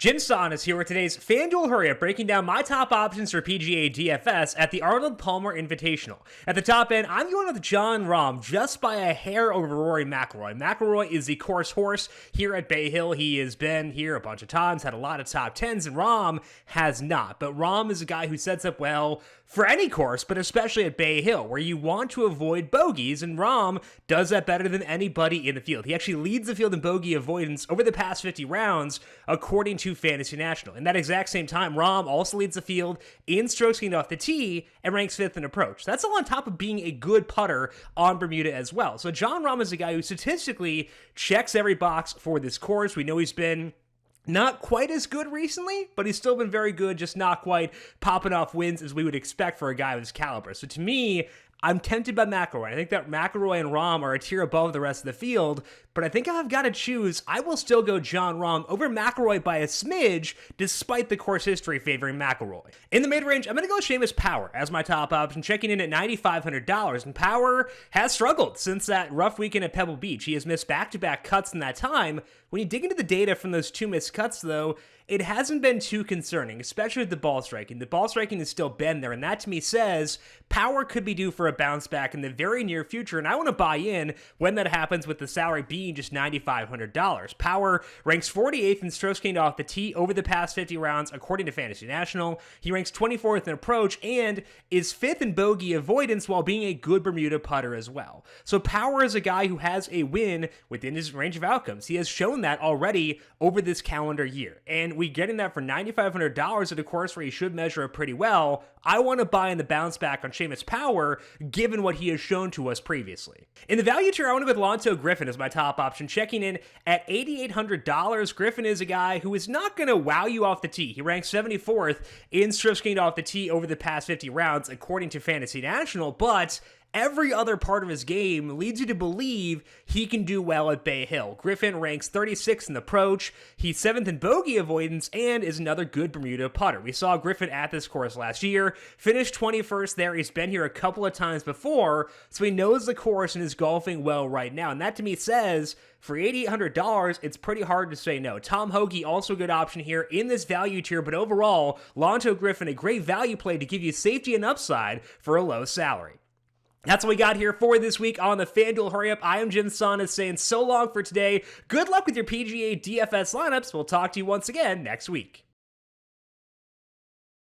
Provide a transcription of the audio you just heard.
Jim Son is here with today's FanDuel Hurry Up, breaking down my top options for PGA DFS at the Arnold Palmer Invitational. At the top end, I'm going with Jon Rahm just by a hair over Rory McIlroy. McIlroy is the course horse here at Bay Hill. He has been here a bunch of times, had a lot of top tens, and Rahm has not. But Rahm is a guy who sets up well for any course, but especially at Bay Hill, where you want to avoid bogeys, and Rahm does that better than anybody in the field. He actually leads the field in bogey avoidance over the past 50 rounds, according to Fantasy National. In that exact same time, Rahm also leads the field in strokes gained off the tee and ranks 5th in approach. That's all on top of being a good putter on Bermuda as well. So Jon Rahm is a guy who statistically checks every box for this course. We know he's been not quite as good recently, but he's still been very good, just not quite popping off wins as we would expect for a guy of his caliber. So to me, I'm tempted by McIlroy. I think that McIlroy and Rahm are a tier above the rest of the field, but I think if I've got to choose, I will still go Jon Rahm over McIlroy by a smidge, despite the course history favoring McIlroy. In the mid-range, I'm going to go SEAMUS Power as my top option, checking in at $9,500, and Power has struggled since that rough weekend at Pebble Beach. He has missed back-to-back cuts in that time. When you dig into the data from those two missed cuts, though, it hasn't been too concerning, especially with the ball striking. The ball striking has still been there, and that to me says Power could be due for a bounce back in the very near future, and I want to buy in when that happens with the salary being just $9,500. Power ranks 48th in strokes gained off the tee over the past 50 rounds, according to Fantasy National. He ranks 24th in approach and is 5th in bogey avoidance while being a good Bermuda putter as well. So Power is a guy who has a win within his range of outcomes. He has shown that already over this calendar year, and we getting that for $9,500 at a course where he should measure it pretty well. I want to buy in the bounce back on SEAMUS Power, given what he has shown to us previously. In the value tier, I want to go with LANTO GRIFFIN as my top option, checking in at $8,800. Griffin is a guy who is not going to wow you off the tee. He ranks 74th in strokes gained off the tee over the past 50 rounds, according to Fantasy National, but every other part of his game leads you to believe he can do well at Bay Hill. Griffin ranks 36th in approach, he's 7th in bogey avoidance, and is another good Bermuda putter. We saw Griffin at this course last year, finished 21st there. He's been here a couple of times before, so he knows the course and is golfing well right now. And that to me says, for $8,800, it's pretty hard to say no. Tom Hoge, also a good option here in this value tier, but overall, LANTO GRIFFIN, a great value play to give you safety and upside for a low salary. That's what we got here for this week on the FanDuel Hurry Up. I am Jim Son, saying so long for today. Good luck with your PGA DFS lineups. We'll talk to you once again next week.